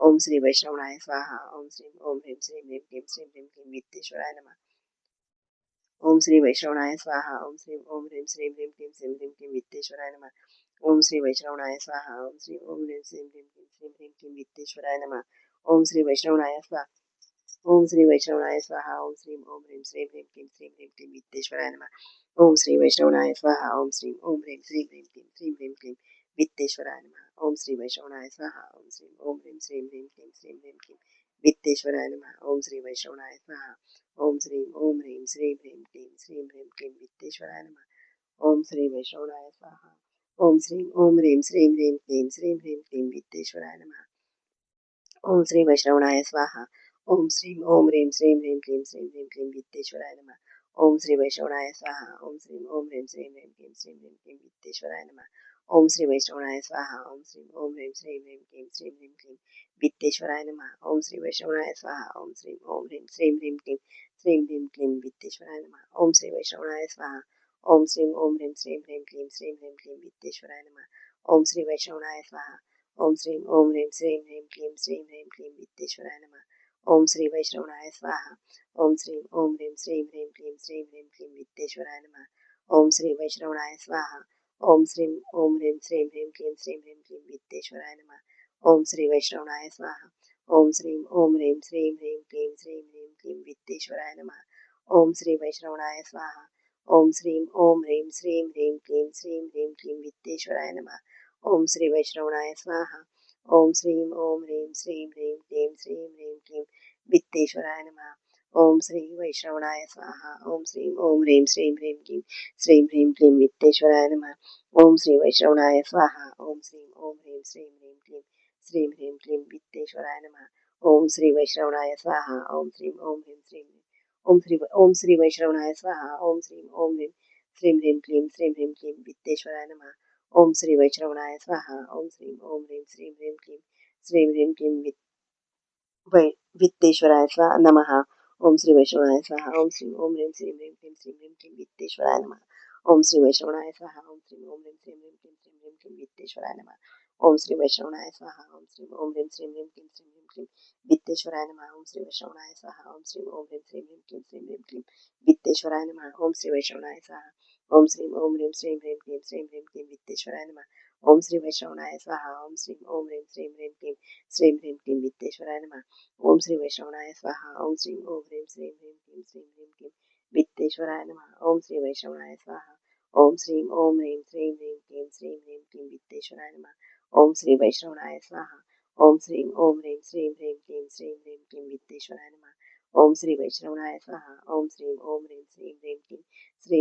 ओम श्री वैष्णवनाय स्वाहा ओम श्रीं ओम ह्रीं श्रीं ह्रीं क्लीं वित्तेश्वराय नमः ओम श्री वैष्णवनाय स्वाहा ओम श्रीं ओम ह्रीं श्रीं ह्रीं क्लीं वित्तेश्वराय नमः ओम श्री वैष्णवनाय स्वाहा ओम श्रीं ओम ह्रीं श्रीं ह्रीं क्लीं वित्तेश्वराय नमः ओम श्री वैष्णवनाय स्वाहा ओम श्री वैष्णवनाय स्वाहा ओम श्रीं ओम ह्रीं श्रीं ह्रीं क्लीं वित्तेश्वराय नमः ओम श्री वैष्णवनाय स्वाहा ओम श्रीं ओम ह्रीं श्रीं ह्रीं क्लीं वित्तेश्वराय नमः ओम श्री वैष्णवनाय स्वाहा ओम श्रीं ओम ह्रीं श्रीं ह्रीं क्लीं वित्तेश्वराय नमः ओम श्री वैष्णवनाय स्वाहा ओम श्रीं ओम ह्रीं श्रीं ह्रीं क्लीं वित्तेश्वराय नमः ओम श्री वैष्णवनाय स्वाहा ओम श्रीं ओम ह्रीं श्रीं ह्रीं क्लीं वित्तेश्वराय नमः ओम श्री वैष्णवनाय स्वाहा ओम श्रीं ओम ह्रीं श्रीं क्लीं वित्तेश्वराय नमः ओम श्री वैष्णवनाय स्वाहा ओम श्रीं ओम ह्रीं श्रीं क्लीं वित्तेश्वराय नमः ओम श्री वैष्णवनाय स्वाहा ओम श्रीं ओम ह्रीं श्रीं क्लीं वित्तेश्वराय नमः ओम श्री वैष्णवनाय स्वाहा ओम श्रीं ओम ह्रीं श्रीं क्लीं वित्तेश्वराय नमः ओम श्री वैष्णवनाय स्वाहा ओम श्रीं ओम ह्रीं श्रीं क्लीं वित्तेश्वराय नमः ओम श्री वैष्णवनाय स्वाहा ओम श्रीं ओम ह्रीं श्रीं क्लीं वित्तेश्वराय नमः ओम श्री वैष्णवनाय स्वाहा ओम श्रीं ओम ह्रीं श्रीं क्लीं वित्तेश्वराय नमः ओम श्री वैष्णवनाय स्वाहा ओम श्रीं ओम ह्रीं श्रीं क्लीं वित्तेश्वराय नमः ओम श्री वैष्णवनाय स्वाहा ओम श्रीं ओम ह्रीं श्रीं क्लीं वित्तेश्वराय नमः ओम श्री वैष्णवनाय स्वाहा ओम श्रीं ओम ह्रीं श्रीं क्लीं वित्तेश्वराय नमः ओम श्री वैष्णवनाय स्वाहा ओम श्रीं ओम ह्रीं श्रीं क्लीं वित्तेश्वराय नमः ओम श्री वैष्णवनाय स्वाहा ओम श्रीं ओम ह्रीं श्रीं क्लीं वित्तेश्वराय नमः ओम श्री वैष्णवनाय स्वाहा ओम श्रीं ओम ह्रीं श्रीं क्लीं वित्तेश्वराय नमः ओम श्री वैष्णवनाय स्वाहा ओम श्रीं ओम ह्रीं श्रीं ओम श्री वैष्णवनाय स्वाहा ओम श्रीं ओम ह्रीं क्लीं वित्तेश्वराय नमः ओम श्री वैष्णवनाय स्वाहा ओम श्रीं ओम ह्रीं श्रीं क्लीं वित्तेश्वराय स्वाहा नमः ओम श्री वैष्णवनाय स्वाहा ओम श्रीं ओम ह्रीं श्रीं क्लीं वित्तेश्वराय नमः ओम श्री वैष्णवनाय स्वाहा ओम श्रीं ओम ह्रीं श्रीं क्लीं वित्तेश्वराय नमः ओम श्री वैष्णवनाय स्वाहा ओम श्रीं ओम ह्रीं श्रीं क्लीं वित्तेश्वराय नमः ओम श्री वैष्णवनाय स्वाहा ओम श्रीं ओम ह्रीं श्रीं क्लीं वित्तेश्वराय नमः ओम श्री वैष्णवनाय स्वाहा ओम श्रीं ओम ह्रीं श्रीं क्लीं वित्तेश्वराय नमः ओम श्री वैष्णवनाय स्वाहा ओम श्रीं ओम ह्रीं श्रीं क्लीं वित्तेश्वराय नमः ओम श्री वैष्णवनाय स्वाहा ओम श्रीं ओम ह्रीं श्रीं क्लीं वित्तेश्वराय नमः ओम श्री वैष्णवनाय स्वाहा ओम श्रीं ओम ह्रीं श्रीं क्लीं वित्तेश्वराय नमः ओम श्री वैष्णवनाय स्वाहा ओम श्रीं ओम ह्रीं श्रीं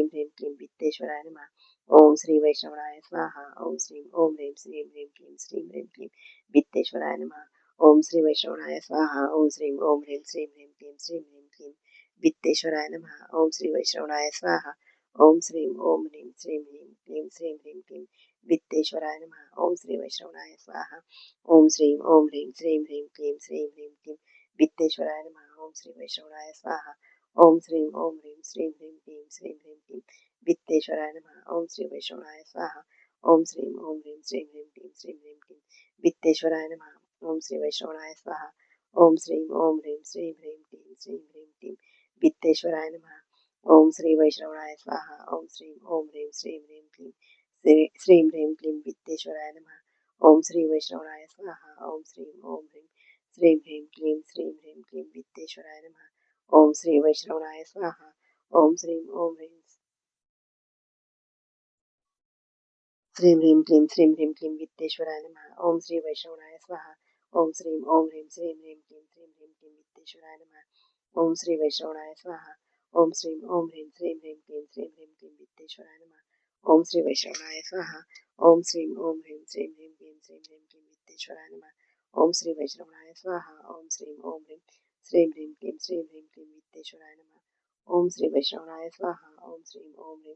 क्लीं वित्तेश्वराय नमः ओम श्री वैष्णवनाय स्वाहा ओम श्रीं ओम ह्रीं श्रीं क्लीं वित्तेश्वराय नमः ओम श्री वैष्णवनाय स्वाहा ओम श्रीं ओम ह्रीं श्रीं क्लीं वित्तेश्वराय नमः ओम श्री वैष्णवनाय स्वाहा ओम श्रीं ओम ह्रीं श्रीं क्लीं वित्तेश्वराय नमः ओम श्री वैष्णवनाय स्वाहा ओम श्रीं ओम ह्रीं श्रीं क्लीं वित्तेश्वराय नमः ओम श्री वैष्णवनाय स्वाहा ओम श्रीं ओम ह्रीं श्रीं क्लीं वित्तेश्वराय नमः ओम श्री वैष्णवनाय स्वाहा ओम श्रीं ओम ह्रीं श्रीं क्लीं वित्तेश्वराय नमः ओम श्री वैष्णवनाय स्वाहा ओम श्रीं ओम ह्रीं श्रीं क्लीं वित्तेश्वराय नमः ओम श्री वैष्णवनाय स्वाहा ओम श्रीं ओम ह्रीं श्रीं क्लीं वित्तेश्वराय नमः ओम श्री वैष्णवनाय स्वाहा ओम श्रीं ओम ह्रीं श्रीं क्लीं वित्तेश्वराय नमः ओम श्री वैष्णवनाय स्वाहा ओम श्रीं ओम ह्रीं श्रीं क्लीं वित्तेश्वराय नमः ओम श्री वैष्णवनाय स्वाहा ओम श्रीं ओम ह्रीं श्रीं क्लीं वित्तेश्वराय नमः ओम श्री वैष्णवनाय स्वाहा ओम श्रीं ओम ह्रीं श्रीं क्लीं वित्तेश्वराय नमः ओम श्री वैष्णवनाय स्वाहा ओम श्रीं ओम ह्रीं श्रीं क्लीं वित्तेश्वराय नमः ओम श्री वैष्णवनाय स्वाहा ओम श्रीं ओम ह्रीं श्रीं क्लीं वित्तेश्वराय नमः ओम श्री वैष्णवनाय स्वाहा ओम श्रीं ओम ह्रीं श्रीं क्लीं वित्तेश्वराय नमः ओम श्री वैष्णवनाय स्वाहा ओम श्रीं ओम ह्रीं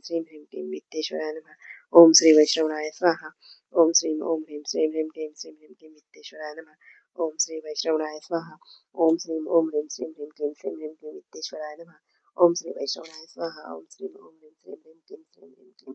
श्रीं क्लीं वित्तेश्वराय नमः ओम श्री वैष्णवनाय स्वाहा ओम श्रीं ओम ह्रीं श्रीं क्लीं वित्तेश्वराय नमः ओम श्री वैष्णवनाय स्वाहा ओम श्रीं ओम ह्रीं श्रीं क्लीं वित्तेश्वराय नमः ओम श्री वैष्णवनाय स्वाहा ओम श्रीं ओम ह्रीं श्रीं क्लीं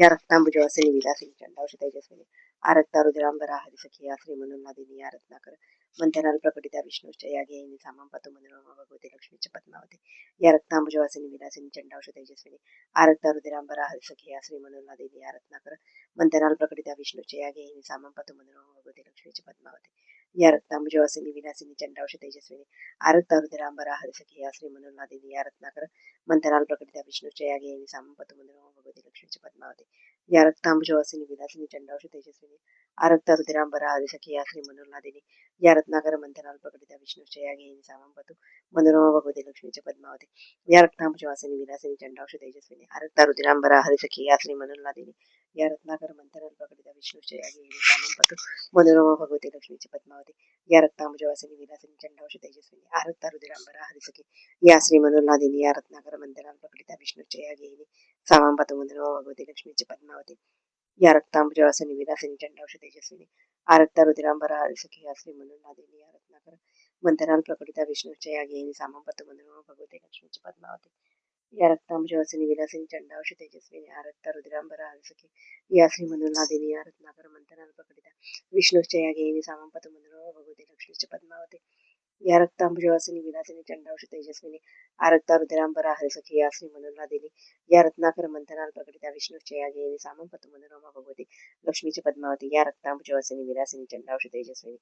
या रक्तांबुजवासिनी विलासिनी चंडावश तेजस्विनी आरक्ता रुद्रांबरा हरिसखिया श्री मनोन्नादिनी या रत्नाकर मंथनाल प्रकटिता विष्णुश्च या गेयिनी सामां पतु मनोरमा भगवती लक्ष्मीच पद्मावती या रक्तांबुजवासिनी विलासिनी चंडावश तेजस्विनी आरक्ता रुद्रांबरा हरिसखिया श्री मनोन्नादिनी या रत्नाकर मंथनाल प्रकटिता विष्णुश्च या गेयिनी सामां पतु मनोरमा भगवती लक्ष्मीच पद्मावती या रक्तांबुजवासिनी विलासिनी चंडावश तेजस्विनी आरक्ता रुद्रांबरा हरिसखिया श्री मनोन्नादिनी या रत्नाकर मंथनाल प्रकटिता विष्णुश्च या गेयिनी सामां पतु मनोरमा भगवती लक्ष्मीच पद्मावती या रक्तांबुजवासिनी विलासिनी चंडावश तेजस्विनी आरक्ता रुद्रांबरा हरिसखिया श्री मनोन्नादिनी या रत्नाकर मंथनाल प्रकटिता विष्णुश्च या गेयिनी सामां पतु मनोरमा भगवती लक्ष्मीच पद्मावती या रक्तांबुजवासिनी विलासिनी चंडावश तेजस्विनी आरक्ता रुद्रांबरा हरिसखिया श्री मनोन्नादिनी या रत्नाकर मंथनाल प्रकटिता विष्णुश्च या गेयिनी सामां पतु मनोरमा भगवती लक्ष्मीच पद्मावती या रक्तांबुजवासिनी विलासिनी चंडावश तेजस्विनी आरक्ता रुद्रांबरा हरिसखी या श्री मनोन्नादिनी या रत्नाकर मंथनाल प्रकटिता विष्णुश्च या गेयिनी सामां पतु मनोरमा भगवती लक्ष्मीच पद्मावती या रक्तांबुजवासिनी विलासिनी चंडावश तेजस्विनी आरक्ता रुद्रांबरा हरिसखी या श्री मनोन्नादिनी या रत्नाकर मंथनाल प्रकटिता विष्णुश्च या गेयिनी सामां पतु मनोरमा भगवती लक्ष्मीच पद्मावती या रक्तांबुजवासिनी विलासिनी चंडावश तेजस्विनी आरक्ता रुद्रांबरा हरिसखी या श्री मनोन्नादिनी या रत्नाकर मंथनाल प्रकटिता विष्णुश्च या गेयिनी सामां पतु मनोरमा भगवती लक्ष्मीच पद्मावती या रक्तांबुजवासिनी विलासिनी चंडावश तेजस्विनी आरक्ता रुद्रांबरा हरिसखी या श्री मनोन्नादिनी या रत्नाकर मंथनाल प्रकटिता विष्णुश्च या गेयिनी सामां पतु मनोरमा भगवती लक्ष्मीच पद्मावती या रक्तांबुजवासिनी विलासिनी चंडावश तेजस्विनी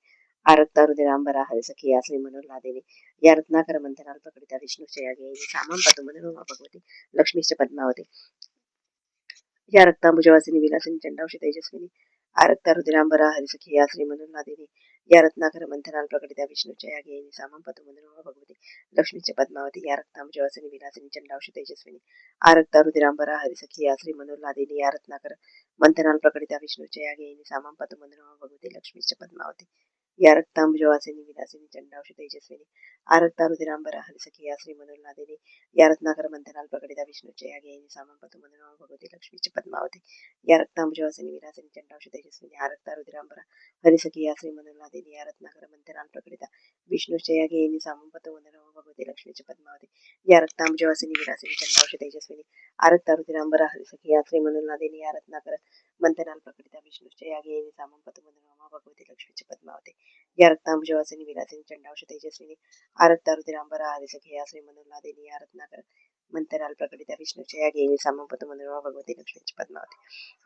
आरक्ता रुद्रांबरा हरिसखी या श्री मनोन्नादिनी या रत्नाकर मंथनाल प्रकटिता विष्णुश्च या गेयिनी सामां पतु मनोरमा भगवती लक्ष्मीच पद्मावती या रक्तांबुजवासिनी विलासिनी चंडावश तेजस्विनी आरक्ता रुद्रांबरा हरिसखी या श्री मनोन्नादिनी या रत्नाकर मंथनाल प्रकटिता विष्णुश्च या गेयिनी सामां पतु मनोरमा भगवती लक्ष्मीच पद्मावती या रक्तांबुजवासिनी विलासिनी चंडावश तेजस्विनी आरक्ता रुद्रांबरा हरिसखी या श्री मनोन्नादिनी या रत्नाकर मंथनाल प्रकटिता विष्णुश्च या गेयिनी सामां पतु मनोरमा भगवती लक्ष्मीच पद्मावती या रक्तांबुजवासिनी विलासिनी चंडावश तेजस्विनी आरक्ता रुद्रांबरा हरिसखी या श्री मनोन्नादिनी या रत्नाकर मंथनाल प्रकटिता विष्णुश्च या गेयिनी सामां पतु मनोरमा भगवती लक्ष्मीच पद्मावती या रक्तांबुजवासिनी विलासिनी चंडावश तेजस्विनी आरक्ता रुद्रांबरा हरिसखी या श्री मनोन्नादिनी या रत्नाकर मंथनाल प्रकटिता विष्णुश्च या गेयिनी सामां पतु मनोरमा भगवती लक्ष्मीच पद्मावती या रक्तांबुजवासिनी विलासिनी चंडावश तेजस्विनी आरक्ता रुद्रांबरा हरिसखी या श्री मनोन्नादिनी या रत्नाकर मंथनाल प्रकटिता विष्णुश्च या गेयिनी सामां पतु मनोरमा भगवती लक्ष्मीच पद्मावती या रक्तांबुजवासिनी विलासिनी चंडावश तेजस्विनी आरक्ता रुद्रांबरा हरिसखी या श्री मनोन्नादिनी या रत्नाकर मंथनाल प्रकटिता विष्णुश्च या गेयिनी सामां पतु मनोरमा भगवती लक्ष्मीच पद्मावती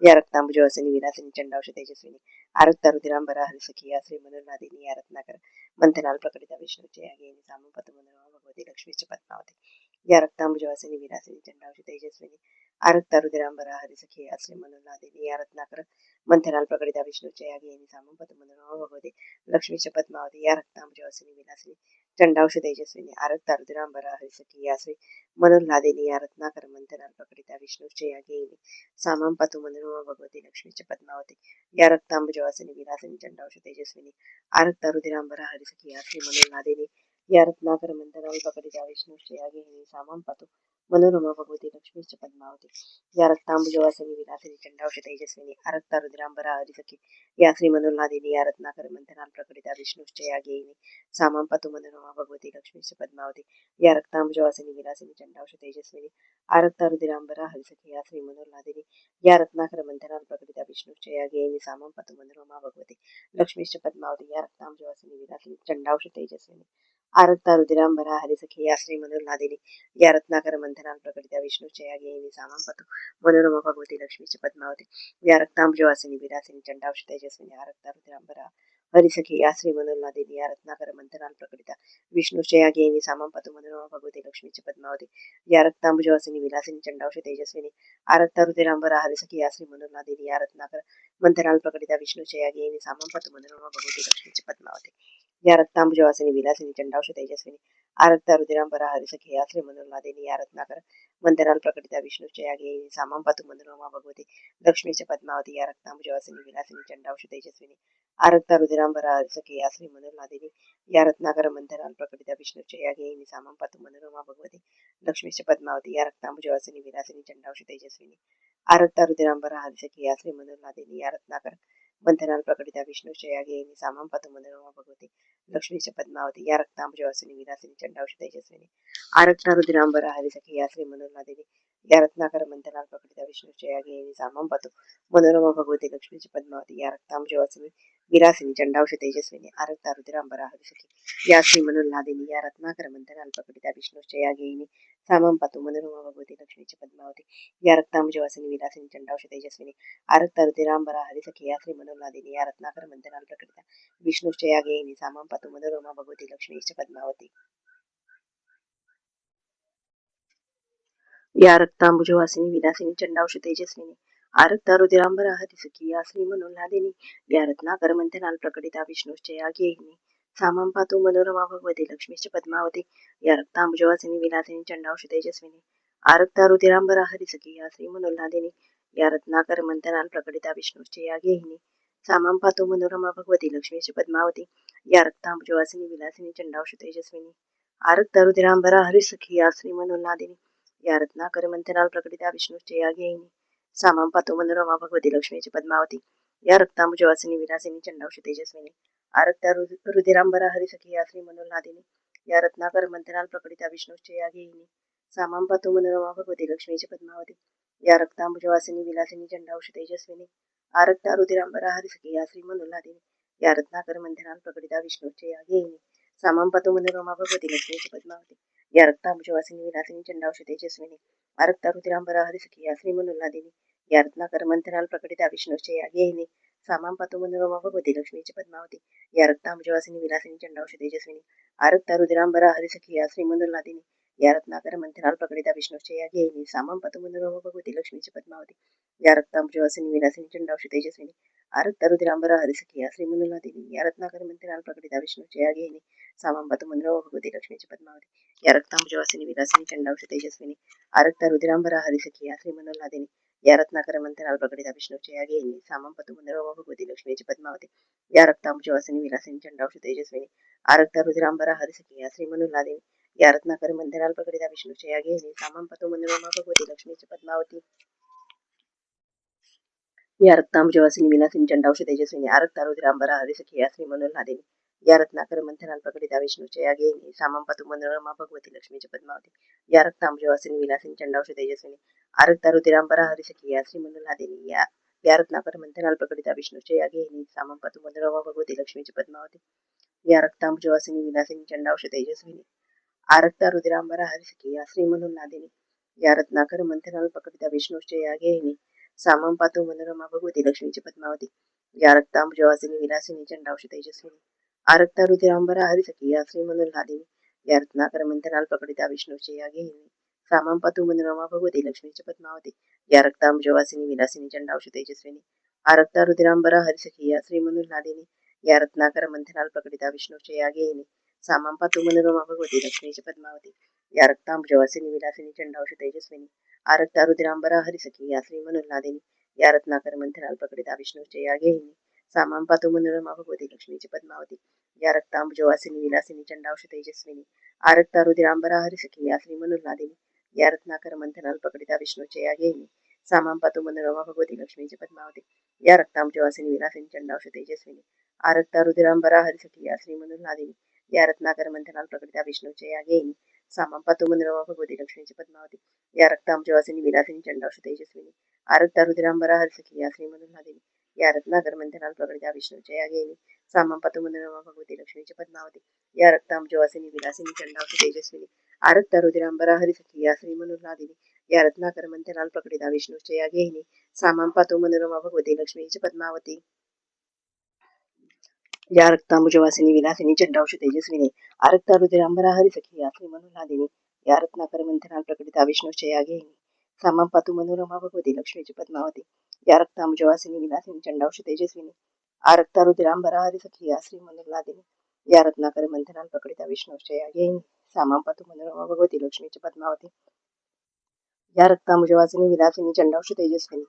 या रक्तांबुजवासिनी विलासिनी चंडावश तेजस्विनी आरक्ता रुद्रांबरा हरिसखी या श्री मनोन्नादिनी या रत्नाकर मंथनाल प्रकटिता विष्णुश्च या गेयिनी सामां पतु मनोरमा भगवती लक्ष्मीच पद्मावती या रक्तांबुजवासिनी विलासिनी चंडावश तेजस्विनी आरक्ता रुद्रांबरा हरिसखी या श्री मनोन्नादिनी या रत्नाकर मंथनाल प्रकटिता विष्णुश्च या गेयिनी सामां पतु मनोरमा भगवती लक्ष्मीच पद्मावती या रक्तांबुजवासिनी विलासिनी चंडावश तेजस्विनी आरक्ता रुद्रांबरा हरिसखी या श्री मनोन्नादिनी या रत्नाकर मंथनाल प्रकटिता विष्णुश्च या गेयिनी सामां पतु मनोरमा भगवती लक्ष्मीच पद्मावती या रक्तांबुजवासिनी विलासिनी चंडावश तेजस्विनी आरक्ता रुद्रांबरा हरिसखी या श्री मनोन्नादिनी या रत्नाकर मंथनाल प्रकटिता विष्णुश्च या गेयिनी सामां पतु मनोरमा भगवती लक्ष्मीच पद्मावती या रक्तांबुजवासिनी विलासिनी चंडावश तेजस्विनी आरक्ता रुद्रांबरा हरिसखी या श्री मनोन्नादिनी या रत्नाकर मंथनाल प्रकटिता विष्णुश्च या गेयिनी सामां पतु मनोरमा भगवती लक्ष्मीच पद्मावती या रक्तांबुजवासिनी विलासिनी चंडावश तेजस्विनी आरक्ता रुद्रांबरा हरिसखी या श्री मनोन्नादिनी या रत्नाकर मंथनाल प्रकटिता विष्णुश्च या गेयिनी सामां पतु मनोरमा भगवती लक्ष्मीच पद्मावती या रक्तांबुजवासिनी विलासिनी चंडावश तेजस्विनी आरक्ता रुद्रांबरा हरिसखी या श्री मनोन्नादिनी या रत्नाकर मंथनाल प्रकटिता विष्णुश्च या गेयिनी सामां पतु मनोरमा भगवती लक्ष्मीच पद्मावती या रक्तांबुजवासिनी विलासिनी चंडावश तेजस्विनी आरक्ता रुद्रांबरा हरिसखी या श्री मनोन्नादिनी या रत्नाकर मंथनाल प्रकटिता विष्णुश्च या गेयिनी सामां पतु मनोरमा भगवती लक्ष्मीच पद्मावती या रक्तांबुजवासिनी विलासिनी चंडावश तेजस्विनी आरक्ता रुद्रांबरा हरिसखी या श्री मनोन्नादिनी या रत्नाकर मंथनाल प्रकटिता विष्णुश्च या गेयिनी सामां पतु मनोरमा भगवती लक्ष्मीच पद्मावती या रक्तांबुजवासिनी विलासिनी चंडावश तेजस्विनी आरक्ता रुद्रांबरा हरिसखी या श्री मनोन्नादिनी या रत्नाकर मंथनाल प्रकटिता विष्णुश्च या गेयिनी सामां पतु मनोरमा भगवती लक्ष्मीच पद्मावती या रक्तांबुजवासिनी विलासिनी चंडावश तेजस्विनी आरक्ता रुद्रांबरा हरिसखी या श्री मनोन्नादिनी या रत्नाकर मंथनाल प्रकटिता विष्णुश्च या गेयिनी सामां पतु मनोरमा भगवती लक्ष्मीच पद्मावती या रक्तांबुजवासिनी विलासिनी चंडावश तेजस्विनी आरक्ता रुद्रांबरा हरिसखी या श्री मनोन्नादिनी या रत्नाकर मंथनाल प्रकटिता विष्णुश्च या गेयिनी सामां पतु मनोरमा भगवती लक्ष्मीच पद्मावती या रक्तांबुजवासिनी विलासिनी चंडावश तेजस्विनी आरक्ता रुद्रांबरा हरिसखी या श्री मनोन्नादिनी या रत्नाकर मंथनाल प्रकटिता विष्णूच्या गेयिनी सामं पातु मनोरमा भगवती लक्ष्मीची पद्मावती या रक्तांबुज वासिनी विलासिनी चंडावश तेजस्विनी आरक्ता रुद्रांबरा हरिसखी या श्री मनोल्लादिनी या रत्नाकर मंथनाल प्रकटिता विष्णूच्या गेयिनी सामं पातु मनोरमा भगवती लक्ष्मीची पद्मावती या रक्तांबुज वासिनी विलासिनी चंडावश तेजस्विनी आरक्ता रुद्रांबरा हरिसखी या श्री मनोल्लादिनी या रत्नाकर मंथनाल प्रकटिता विष्णूच्या गेयिनी सामं पातु मनोरमा भगवती लक्ष्मीची पद्मावती या रक्तांबुजवासिनी विलासिनी चंडावश तेजस्विनी आरक्ता रुधिरांबरा हरिसखी या श्री मनोल्लादिनी या रत्नाकर मंथनाल प्रकटिता विष्णूच्या या गेयिनी सामं पातु मनोरमा भगवती लक्ष्मीची पद्मावती या रक्तांबुजवासिनी विलासिनी चंडावश तेजस्विनी आरक्ता रुधिरांबरा हरिसखी या श्री मनोल्लादिनी या रत्नाकर मंथनाल प्रकटिता विष्णूच्या या गेयिनी सामं पातु मनोरमा भगवती लक्ष्मीची पद्मावती या रक्तांबुजवासिनी विलासिनी चंडावश तेजस्विनी आरक्ता रुधिरांबरा हरिसखी या श्री मनोल्लादिनी या रत्नाकर मंथनाल प्रकटिता विष्णूच्या या गेयिनी सामं पातु मनोरमा भगवती लक्ष्मीची पद्मावती या रक्तांबुजवासिनी विलासिनी चंडावश तेजस्विनी आरक्ता रुधिरांबरा हरिसखी या श्री मनोल्लादिनी या रत्नाकर मंथनाल प्रकटिता विष्णूच्या या गेयिनी सामं पातु मनोरमा भगवती लक्ष्मीची पद्मावती या रक्तांबुजवासिनी विलासिनी चंडावश तेजस्विनी आरक्ता रुधिरांबरा हरिसखी या श्री मनोल्लादिनी या रत्नाकर मंथनाल प्रकटिता विष्णूच्या या गेयिनी सामं पातु मनोरमा भगवती लक्ष्मीची पद्मावती या रक्तांबुजवासिनी विलासिनी चंडावश तेजस्विनी आरक्ता रुधिरांबरा हरिसखी या श्री मनोल्लादिनी या रत्नाकर मंथनाल प्रकटिता विष्णूच्या या गेयिनी सामं पातु मनोरमा भगवती लक्ष्मीची पद्मावती या रक्तांबुजवासिनी विलासिनी चंडावश तेजस्विनी आरक्ता रुधिरांबरा हरिसखी या श्री मनोल्लादिनी या रत्नाकर मंथनाल प्रकटिता विष्णूच्या या गेयिनी सामं पातु मनोरमा भगवती लक्ष्मीची पद्मावती या रक्तांबुजवासिनी विलासिनी चंडावश तेजस्विनी आरक्ता रुधिरांबरा हरिसखी या श्री मनोल्लादिनी या रत्नाकर मंथनाल प्रकटिता विष्णूच्या या गेयिनी सामं पातु मनोरमा भगवती लक्ष्मीची पद्मावती या रक्तांबुजवासिनी विलासिनी चंडावश तेजस्विनी आरक्ता रुधिरांबरा हरिसखी या श्री मनोल्लादिनी या रत्नाकर मंथनाल प्रकटिता विष्णूच्या या गेयिनी सामं पातु मनोरमा भगवती लक्ष्मीची पद्मावती या रक्तांबुजवासिनी विलासिनी चंडावश तेजस्विनी आरक्ता रुधिरांबरा हरिसखी या श्री मनोल्लादिनी या रत्नाकर मंथनाल प्रकटिता विष्णूच्या या गेयिनी सामं पातु मनोरमा भगवती लक्ष्मीची पद्मावती या रक्तांबुजवासिनी विलासिनी चंडावश तेजस्विनी आरक्ता रुधिरांबरा हरिसखी या श्री मनोल्लादिनी या रत्नाकर मंथनाल प्रकटिता विष्णूच्या या गेयिनी सामं पातु मनोरमा भगवती लक्ष्मीची पद्मावती या रक्तांबुजवासिनी विलासिनी चंडावश तेजस्विनी आरक्ता रुधिरांबरा हरिसखी या श्री मनोल्लादिनी या रत्नाकर मंथनाल प्रकटिता विष्णूच्या या गेयिनी सामं पातु मनोरमा भगवती लक्ष्मीची पद्मावती या रक्तांबुजवासिनी विलासिनी चंडावश तेजस्विनी आरक्ता रुधिरांबरा हरिसखी या श्री मनोल्लादिनी या रत्नाकर मंथनाल प्रकटिता विष्णूच्या या गेयिनी सामं पातु मनोरमा भगवती लक्ष्मीची पद्मावती या रक्तांबुजवासिनी विलासिनी चंडावश तेजस्विनी आरक्ता रुधिरांबरा हरिसखी या श्री मनोल्लादिनी या रत्नाकर मंथनाल प्रकटिता विष्णूच्या या गेयिनी सामं पातु मनोरमा भगवती लक्ष्मीची पद्मावती या रक्तांबुजवासिनी विलासिनी चंडावश तेजस्विनी आरक्ता रुधिरांबरा हरिसखी या श्री मनोल्लादिनी या रत्नाकर मंथनाल प्रकटिता विष्णूच्या या गेयिनी सामं पातु मनोरमा भगवती लक्ष्मीची पद्मावती या रक्तांबुजवासिनी विलासिनी चंडावश तेजस्विनी आरक्ता रुधिरांबरा हरिसखी या श्री मनोल्लादिनी या रत्नाकर मंथनाल प्रकटिता विष्णूच्या या गेयिनी सामं पातु मनोरमा भगवती लक्ष्मीची पद्मावती या रक्तांबुजवासिनी विलासिनी चंडावश तेजस्विनी आरक्ता रुधिरांबरा हरिसखी या श्री मनोल्लादिनी या रत्नाकर मंथनाल प्रकटिता विष्णूच्या या गेयिनी सामं पातु मनोरमा भगवती लक्ष्मीची पद्मावती या रक्तांबुजवासिनी विलासिनी चंडावश तेजस्विनी आरक्ता रुधिरांबरा हरिसखी या श्री मनोल्लादिनी या रत्नाकर मंथनाल प्रकटिता विष्णूच्या या गेयिनी सामं पातु मनोरमा भगवती लक्ष्मीची पद्मावती या रक्तांबुजवासिनी विलासिनी चंडावश तेजस्विनी आरक्ता रुधिरांबरा हरिसखी या श्री मनोल्लादिनी या रत्नाकर मंथनाल प्रकटिता विष्णूच्या या गेयिनी सामं पातु मनोरमा भगवती लक्ष्मीची पद्मावती या रक्तांबुजवासिनी विलासिनी चंडावश तेजस्विनी आरक्ता रुधिरांबरा हरिसखी या श्री मनोल्लादिनी या रत्नाकर मंथनाल प्रकटिता विष्णूच्या या गेयिनी सामं पातु मनोरमा भगवती लक्ष्मीची पद्मावती या रक्तांबुजवासिनी विलासिनी चंडावश तेजस्विनी आरक्ता रुधिरांबरा हरिसखी या श्री मनोल्लादिनी या रत्नाकर मंथनाल प्रकटिता विष्णूच्या या गेयिनी सामं पातु मनोरमा भगवती लक्ष्मीची पद्मावती या रक्तांबुजवासिनी विलासिनी चंडावश तेजस्विनी आरक्ता रुधिरांबरा हरिसखी या श्री मनोल्लादिनी या रत्नाकर मंथनाल प्रकटिता विष्णूच्या या गेयिनी सामं पातु मनोरमा भगवती लक्ष्मीची पद्मावती या रक्तांबुजवासिनी विलासिनी चंडावश तेजस्विनी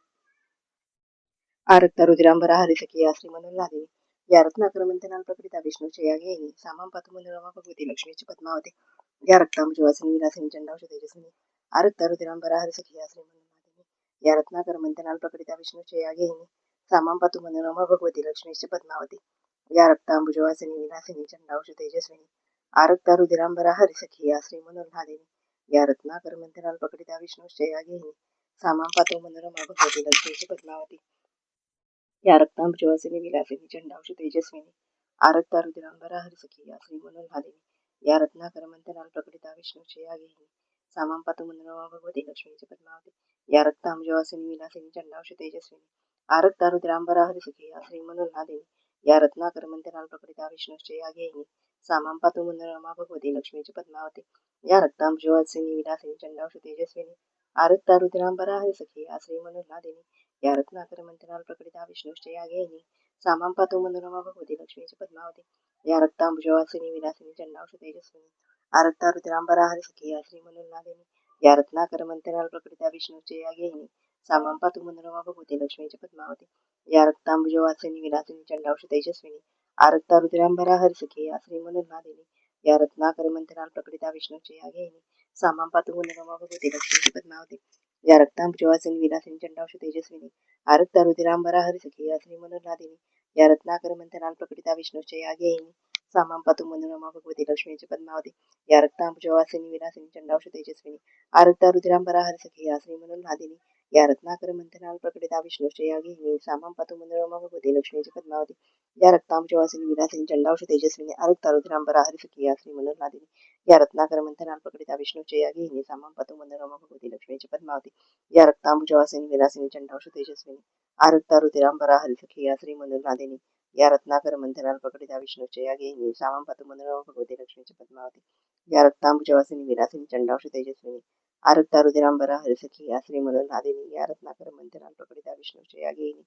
आरक्ता रुधिरांबरा हरिसखी या श्री मनोल्लादिनी या रत्नाकर मंथनाल प्रकटिता विष्णूच्या या गेयिनी सामं पातु मनोरमा भगवती लक्ष्मीची पद्मावती या रक्तांबुजवासिनी विलासिनी चंडावश तेजस्विनी आरक्ता रुधिरांबरा हरिसखी या श्री मनोल्लादिनी या रत्नाकर मंथनाल प्रकटिता विष्णूच्या या गेयिनी सामं पातु मनोरमा भगवती लक्ष्मीची पद्मावती या रक्तांबुजवासिनी विलासिनी चंडावश तेजस्विनी आरक्ता रुधिरांबरा हरिसखी या श्री मनोल्लादिनी या रत्नाकर मंथनाल प्रकटिता विष्णुश्चया गेहिनी सामां पातु मनोरमा भगवती लक्ष्मीची पद्मावती या रक्तांबुजवासिनी विलासिनी चंडांश तेजस्विनी आरक्ता रुद्रांबरा हरिसखी या श्री मनोन्हादिनी या रत्नाकर मंथनाल प्रकटिता विष्णुश्चया गेहिनी सामां पातु मनोरमा भगवती लक्ष्मीची पद्मावती या रक्तांबुजवासिनी विलासिनी चंडांश तेजस्विनी आरक्ता रुद्रांबरा हरिसखी या श्री मनोन्हादिनी या रत्नाकर मंथनाल प्रकटिता विष्णुश्चया गेहिनी सामां पातु मनोरमा भगवती लक्ष्मीची पद्मावती या रक्तांबुजवासिनी विलासिनी चंडांश तेजस्विनी आरक्ता रुद्रांबरा हरिसखी या श्री मनोन्हादिनी या रत्नाकर मंथनाल प्रकटिता विष्णुश्चया गेहिनी सामां पातु मनोरमा भगवती लक्ष्मीची पद्मावती या रक्तांबुजवासिनी विलासिनी चंडांश तेजस्विनी आरक्ता रुद्रांबरा हरिसखी या श्री मनोन्हादिनी या रत्नाकर मंथनाल प्रकटिता विष्णुश्चया गेहिनी सामां पातु मनोरमा भगवती लक्ष्मीची पद्मावती या रक्तांबुजवासिनी विलासिनी चंडांश तेजस्विनी आरक्ता रुद्रांबरा हरिसखी या श्री मनोन्हादिनी या रत्नाकर मंथनाल प्रकटिता विष्णुश्चया गेहिनी सामां पातु मनोरमा भगवती लक्ष्मीची पद्मावती या रक्तांबुजवासिनी विलासिनी चंडांश तेजस्विनी आरक्ता रुद्रांबरा हरिसखी या श्री मनोन्हादिनी या रत्नाकर मंथनाल प्रकटिता विष्णुश्चया गेहिनी सामां पातु मनोरमा भगवती लक्ष्मीची पद्मावती या रक्तांबुजवासिनी विलासिनी चंडांश तेजस्विनी आरक्ता रुद्रांबरा हरिसखी या श्री मनोन्हादिनी या रत्नाकर मंथनाल प्रकटिता विष्णुश्चया गेहिनी सामां पातु मनोरमा भगवती लक्ष्मीची पद्मावती या रक्तांबुजवासिनी विलासिनी चंडांश तेजस्विनी आरक्ता रुद्रांबरा हरिसखी या श्री मनोन्हादिनी या रत्नाकर मंथनाल प्रकटिता विष्णुश्चया गेहिनी सामां पातु मनोरमा भगवती लक्ष्मीची पद्मावती या रक्तांबुजवासिनी विलासिनी चंडांश तेजस्विनी आरक्ता रुद्रांबरा हरिसखी या श्री मनोन्हादिनी या रत्नाकर मंथनाल प्रकटिता विष्णुश्चया गेहिनी सामां पातु मनोरमा भगवती लक्ष्मीची पद्मावती या रक्तांबुजवासिनी विलासिनी चंडांश तेजस्विनी आरक्ता रुद्रांबरा हरिसखी या श्री मनोन्हादिनी या रत्नाकर मंथनाल प्रकटिता विष्णुश्चया गेहिनी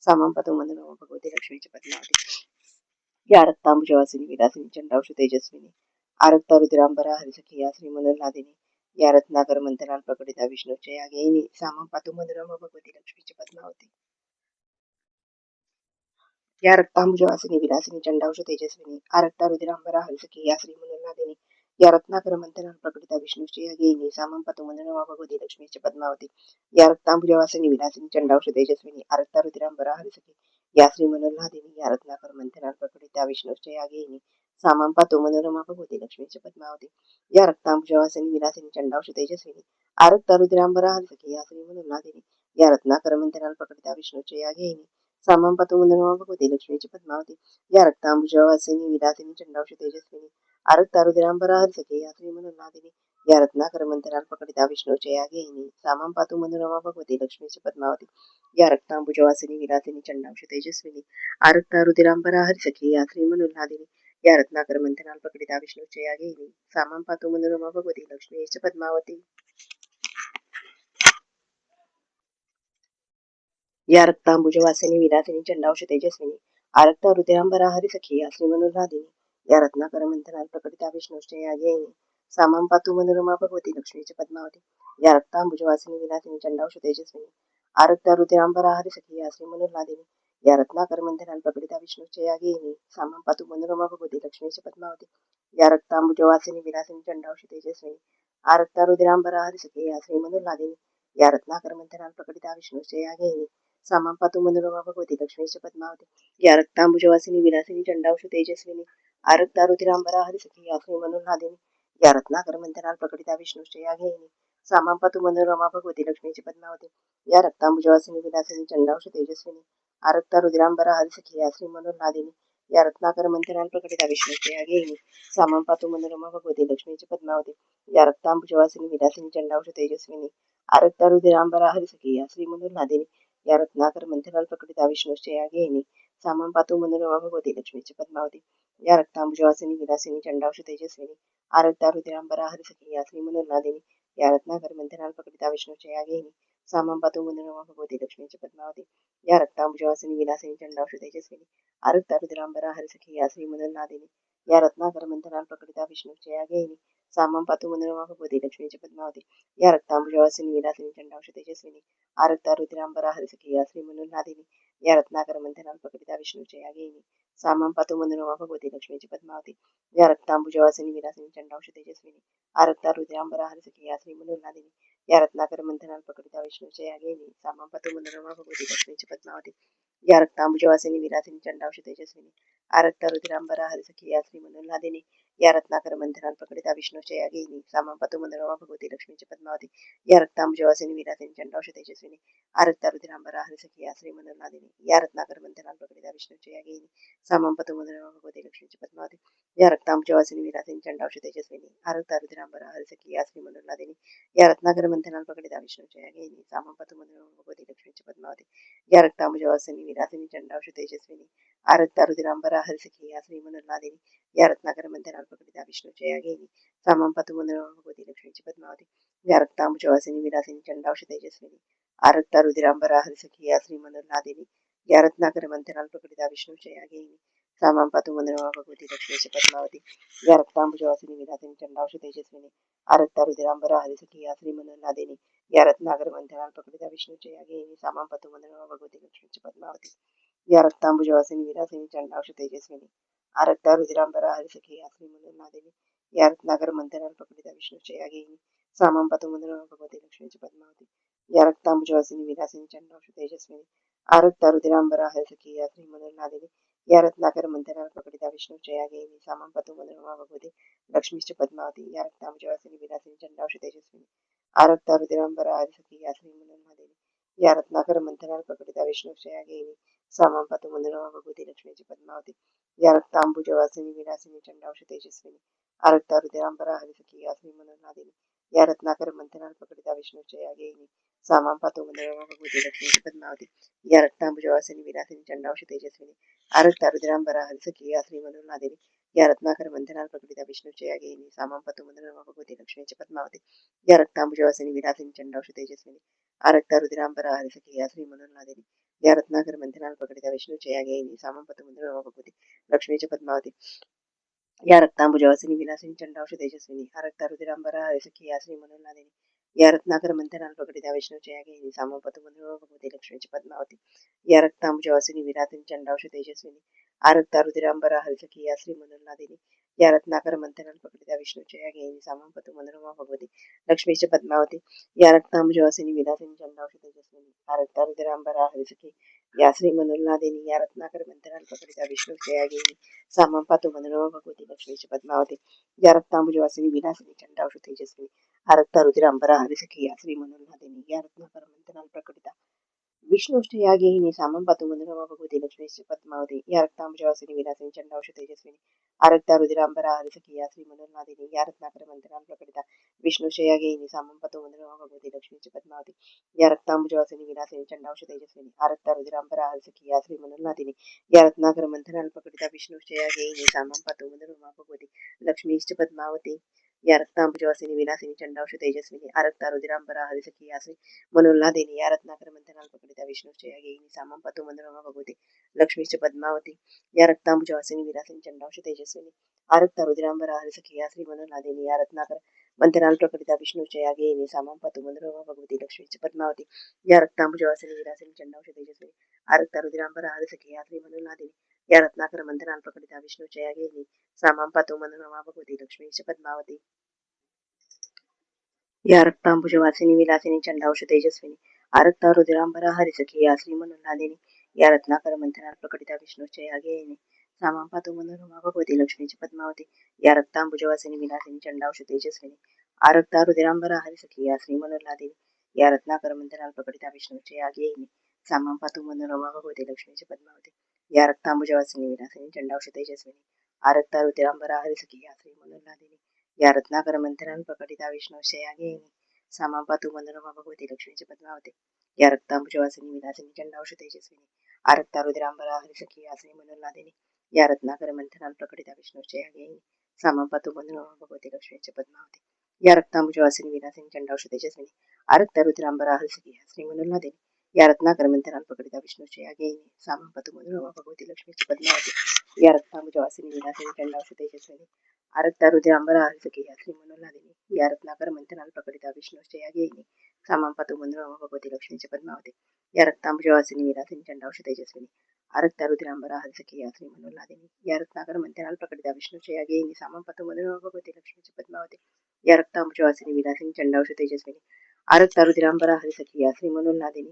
सामां पातु मनोरमा भगवती लक्ष्मीची पद्मावती या रक्तांबुजवासिनी विलासिनी चंडांश तेजस्विनी आरक्ता रुद्रांबरा हरिसखी या श्री मनोन्हादिनी या रत्नाकर मंथनाल प्रकटिता विष्णुश्चया गेहिनी सामां पातु मनोरमा भगवती लक्ष्मीची पद्मावती या रक्तांबुजवासिनी विलासिनी चंडांश तेजस्विनी आरक्ता रुद्रांबरा हरिसखी या श्री मनोन्हादिनी या रत्नाकर मंथनाल प्रकटिता विष्णुश्चया गेहिनी सामां पातु मनोरमा भगवती लक्ष्मीची पद्मावती या रक्तांबुजवासिनी विलासिनी चंडांश तेजस्विनी आरक्ता रुद्रांबरा हरिसखी या श्री मनोन्हादिनी या रत्नाकर मंथनाल प्रकटिता विष्णुश्चया गेहिनी सामां पातु मनोरमा भगवती लक्ष्मीची पद्मावती या रक्तांबुजवासिनी विलासिनी चंडांश तेजस्विनी आरक्ता रुद्रांबरा हरिसखी या श्री मनोन्हादिनी या रत्नाकर मंथनाल प्रकटिता विष्णुश्चया गेहिनी सामां पातु मनोरमा भगवती लक्ष्मीची पद्मावती या रक्तांबुजवासिनी विलासिनी चंडांश तेजस्विनी आरक्ता रुद्रांबरा हरिसखी या श्री मनोन्हादिनी या रत्नाकर मंथनाल प्रकटिता विष्णुश्चया गेहिनी सामां पातु मनोरमा भगवती लक्ष्मीची पद्मावती या रक्तांबुजवासिनी विलासिनी चंडांश तेजस्विनी आरक्ता रुद्रांबरा हरिसखी या श्री मनोन्हादिनी या रत्नाकर मंथनाल प्रकटिता विष्णुश्चया गेहिनी सामां पातु मनोरमा भगवती लक्ष्मीची पद्मावती या रक्तांबुजवासिनी विलासिनी चंडांश तेजस्विनी आरक्ता रुद्रांबरा हरिसखी या श्री मनोन्हादिनी या रत्नाकर मंथनाल प्रकटिता विष्णुश्चया गेहिनी सामां पातु मनोरमा भगवती लक्ष्मीची पद्मावती या रक्तांबुजवासिनी विलासिनी चंडांश तेजस्विनी आरक्ता रुद्रांबरा हरिसखी या श्री मनोन्हादिनी या रत्नाकर मंथनाल प्रकटिता विष्णुश्चया गेहिनी सामां पातु मनोरमा भगवती लक्ष्मीची पद्मावती या रक्तांबुजवासिनी विलासिनी चंडांश तेजस्विनी आरक्ता रुद्रांबरा हरिसखी या श्री मनोन्हादिनी या रत्नाकर मंथनाल प्रकटिता विष्णुश्चया गेहिनी सामां पातु मनोरमा भगवती लक्ष्मीची पद्मावती या रक्तांबुजवासिनी विलासिनी चंडांश तेजस्विनी आरक्ता रुद्रांबरा हरिसखी या श्री मनोन्हादिनी या रत्नाकर मंथनाल प्रकटिता विष्णुश्चया गेहिनी सामां पातु मनोरमा भगवती लक्ष्मीची पद्मावती या रक्तांबुजवासिनी विलासिनी चंडांश तेजस्विनी आरक्ता रुद्रांबरा हरिसखी या श्री मनोन्हादिनी या रत्नाकर मंथनाल प्रकटिता विष्णुश्चया गेहिनी सामां पातु मनोरमा भगवती लक्ष्मीची पद्मावती या रक्तांबुजवासिनी विलासिनी चंडांश तेजस्विनी आरक्ता रुद्रांबरा हरिसखी या श्री मनोन्हादिनी या रत्नाकर मंथनाल प्रकटिता विष्णुश्चया गेहिनी सामां पातु मनोरमा भगवती लक्ष्मीची पद्मावती या रक्तांबुजवासिनी विलासिनी चंडांश तेजस्विनी आरक्ता रुद्रांबरा हरिसखी या श्री मनोन्हादिनी या रत्नाकर मंथनाल प्रकटिता विष्णुश्चया गेहिनी सामां पातु मनोरमा भगवती लक्ष्मीची पद्मावती या रक्तांबुजवासिनी विलासिनी चंडांश तेजस्विनी आरक्ता रुद्रांबरा हरिसखी या श्री मनोन्हादिनी या रत्नाकर मंथनाल प्रकटिता विष्णुश्चया गेहिनी सामां पातु मनोरमा भगवती लक्ष्मीची पद्मावती या रक्तांबुजवासिनी विलासिनी चंडांश तेजस्विनी आरक्ता रुद्रांबरा हरिसखी या श्री मनोन्हादिनी या रत्नाकर मंथनाल प्रकटिता विष्णुश्चया गेहिनी सामां पातु मनोरमा भगवती लक्ष्मीची पद्मावती या रक्तांबुजवासिनी विलासिनी चंडांश तेजस्विनी आरक्ता रुद्रांबरा हरिसखी या श्री मनोन्हादिनी या रत्नाकर मंथनाल प्रकटिता विष्णुश्चया गेहिनी सामां पातु मनोरमा भगवती लक्ष्मीची पद्मावती या रक्तांबुजवासिनी विलासिनी चंडांश तेजस्विनी आरक्ता रुद्रांबरा हरिसखी या श्री मनोन्हादिनी या रत्नाकर मंथनाल प्रकटिता विष्णुचया गेहिनी सामां पातु मनोरमा भगवती लक्ष्मी च पद्मावती या रक्तांबुजवासिनी विलासिनी चंडाक्ष तेजस्विनी आरक्ता रुद्रांबरा हरिसखिया श्री मनोनादिनी या रत्नाकर मंथनाल प्रकटिता विष्णुचया गेहिनी सामां पातु मनोरमा भगवती लक्ष्मी च पद्मावती या रक्तांबुजवासिनी विलासिनी चंडाक्ष तेजस्विनी आरक्ता रुद्रांबरा हरिसखिया श्री मनोनादिनी या रत्नाकर मंथनाल प्रकटिता विष्णुचया गेहिनी सामां पातु मनोरमा भगवती लक्ष्मी च पद्मावती या रक्तांबुजवासिनी विलासिनी चंडाक्ष तेजस्विनी आरक्ता रुद्रांबरा हरिसखिया श्री मनोनादिनी या रत्नाकर मंथनाल प्रकटिता विष्णुचया गेहिनी सामां पातु मनोरमा भगवती लक्ष्मी च पद्मावती या रक्तांबुजवासिनी विलासिनी चंडाक्ष तेजस्विनी आरक्ता रुद्रांबरा हरिसखिया श्री मनोनादिनी या रत्नाकर मंथनाल प्रकटिता विष्णुचया गेहिनी सामां पातु मनोरमा भगवती लक्ष्मी च पद्मावती या रक्तांबुजवासिनी विलासिनी चंडाक्ष तेजस्विनी आरक्ता रुद्रांबरा हरिसखिया श्री मनोनादिनी या रत्नाकर मंथनाल प्रकटिता विष्णुचया गेहिनी सामां पातु मनोरमा भगवती लक्ष्मी च पद्मावती या रक्तांबुजवासिनी विलासिनी चंडाक्ष तेजस्विनी आरक्ता रुद्रांबरा हरिसखिया श्री मनोनादिनी या रत्नाकर मंथनाल प्रकटिता विष्णुचया गेहिनी सामां पातु मनोरमा भगवती लक्ष्मी च पद्मावती या रक्तांबुजवासिनी विलासिनी चंडाक्ष तेजस्विनी आरक्ता रुद्रांबरा हरिसखिया श्री मनोनादिनी या रत्नाकर मंथनाल प्रकटिता विष्णुचया गेहिनी सामां पातु मनोरमा भगवती लक्ष्मी च पद्मावती या रक्तांबुजवासिनी विलासिनी चंडाक्ष तेजस्विनी आरक्ता रुद्रांबरा हरिसखिया श्री मनोनादिनी या रत्नाकर मंथनाल प्रकटिता विष्णुचया गेहिनी सामां पातु मनोरमा भगवती लक्ष्मी च पद्मावती या रक्तांबुजवासिनी विलासिनी चंडाक्ष तेजस्विनी आरक्ता रुद्रांबरा हरिसखिया श्री मनोनादिनी या रत्नाकर मंथनाल प्रकटिता विष्णुचया गेहिनी सामां पातु मनोरमा भगवती लक्ष्मी च पद्मावती या रक्तांबुजवासिनी विलासिनी चंडाक्ष तेजस्विनी आरक्ता रुद्रांबरा हरिसखिया श्री मनोनादिनी या रत्नाकर मंथनाल प्रकटिता विष्णुचया गेहिनी सामां पातु मनोरमा भगवती लक्ष्मी च पद्मावती या रक्तांबुजवासिनी विलासिनी चंडाक्ष तेजस्विनी आरक्ता रुद्रांबरा हरिसखिया श्री मनोनादिनी या रत्नाकर मंथनाल प्रकटिता विष्णुचया गेहिनी सामां पातु मनोरमा भगवती लक्ष्मी च पद्मावती या रक्तांबुजवासिनी विलासिनी चंडाक्ष तेजस्विनी आरक्ता रुद्रांबरा हरिसखिया श्री मनोनादिनी या रत्नाकर मंथनाल प्रकटिता विष्णुचया गेहिनी सामां पातु मनोरमा भगवती लक्ष्मी च पद्मावती या रक्तांबुजवासिनी विलासिनी चंडाक्ष तेजस्विनी आरक्ता रुद्रांबरा हरिसखिया श्री मनोनादिनी या रत्नाकर मंथनाल प्रकटिता विष्णुचया गेहिनी सामां पातु मनोरमा भगवती लक्ष्मी च पद्मावती या रक्तांबुजवासिनी विलासिनी चंडाक्ष तेजस्विनी आरक्ता रुद्रांबरा हरिसखी या श्री मनोनादिनी या रत्नाकर मंथनाल प्रकटिता विष्णुचया गेहिनी सामां पातु मनोरमा भगवती लक्ष्मी च पद्मावती या रक्तांबुजवासिनी विलासिनी चंडाक्ष तेजस्विनी आरक्ता रुद्रांबरा हरिसखी या श्री मनोनादिनी या रत्नाकर मंथनाल प्रकटिता विष्णुष्टया गेहिनी सामां पातु मनोरमा भगवती लक्ष्मी च पद्मावती या रक्तांबुजवासिनी विलासिनी चंडाक्ष तेजस्विनी आरक्ता रुद्रांबरा हरिसखिया श्री मनोनादिनी या रत्नाकर मंथनाल प्रकटिता विष्णुशया गेहिनी सामां पातु मनोरमा भगवती लक्ष्मी च पद्मावती या रक्तांबुजवासिनी विलासिनी चंडाक्ष तेजस्विनी आरक्ता रुद्रांबरा हरिसखिया श्री मनोनादिनी या रत्नाकर मंथनाल प्रकटिता विष्णुशया गेहिनी सामां पातु मनोरमा भगवती लक्ष्मी च पद्मावती या रक्तांबुजवासिनी विलासिनी चंडाक्ष तेजस्विनी आरक्ता रुद्रांबरा हरिसखिया श्री मनोनादिनी या रत्नाकर मंथनाल प्रकटिता विष्णुचया गेहिनी सामां पातु मनोरमा भगवती लक्ष्मी च पद्मावती या रक्तांबुजवासिनी विलासिनी चंडाक्ष तेजस्विनी आरक्ता रुद्रांबरा हरिसखिया श्री मनोनादिनी या रत्नाकर मंथनाल प्रकटिता विष्णुचया गेहिनी सामां पातु मनोरमा भगवती लक्ष्मी च पद्मावती या रक्तांबुजवासिनी विलासिनी चंडाक्ष तेजस्विनी आरक्ता रुद्रांबरा हरिसखिया श्री मनोनादिनी या रत्नाकर मंथनाल प्रकटिता विष्णुचया गेहिनी सामां पातु मनोरमा भगवती लक्ष्मी च पद्मावती या रक्तांबुजवासिनी विलासिनी चंडाक्ष तेजस्विनी आरक्ता रुद्रांबरा हरिसखिया श्री मनोनादिनी या रत्नाकर मंथनाल प्रकटिता विष्णुचया गेहिनी सामां पातु मनोरमा भगवती लक्ष्मी च पद्मावती या रक्तांबुजवासिनी विलासिनी चंडाक्ष तेजस्विनी आरक्ता रुद्रांबरा हरिसखिया श्री मनोनादिनी या रत्नाकर मंथनाल प्रकटिता विष्णुचया गेहिनी सामां पातु मनोरमा भगवती लक्ष्मी च पद्मावती या रक्तांबुजवासिनी विलासिनी चंडाक्ष तेजस्विनी आरक्ता रुद्रांबरा हरिसखिया श्री मनोनादिनी या रत्नाकर मंथनाल प्रकटिता विष्णुचया गेहिनी सामां पातु मनोरमा भगवती लक्ष्मी च पद्मावती या रक्तांबुजवासिनी विलासिनी चंडाक्ष तेजस्विनी आरक्ता रुद्रांबरा हरिसखिया श्री मनोनादिनी या रत्नाकर मंथनाल प्रकटिता विष्णुचया गेहिनी सामां पातु मनोरमा भगवती लक्ष्मी च पद्मावती या रक्तांबुजवासिनी विलासिनी चंडाक्ष तेजस्विनी आरक्ता रुद्रांबरा हरिसखिया श्री मनोनादिनी या रत्नाकर मंथनाल प्रकटिता विष्णुचया गेहिनी सामां पातु मनोरमा भगवती लक्ष्मी च पद्मावती या रक्तांबुजवासिनी विलासिनी चंडाक्ष तेजस्विनी आरक्ता रुद्रांबरा हरिसखिया श्री मनोनादिनी या रत्नाकर मंथनाल प्रकटिता विष्णुचया गेहिनी सामां पातु मनोरमा भगवती लक्ष्मी च पद्मावती या रक्तांबुजवासिनी विलासिनी चंडाक्ष तेजस्विनी आरक्ता रुद्रांबरा हरिसखिया श्री मनोनादिनी या रत्नाकर मंथनाल प्रकटिता विष्णुचया गेहिनी सामां पातु मनोरमा भगवती लक्ष्मी च पद्मावती या रक्तांबुजवासिनी विलासिनी चंडाक्ष तेजस्विनी आरक्ता रुद्रांबरा हरिसखिया श्री मनोनादिनी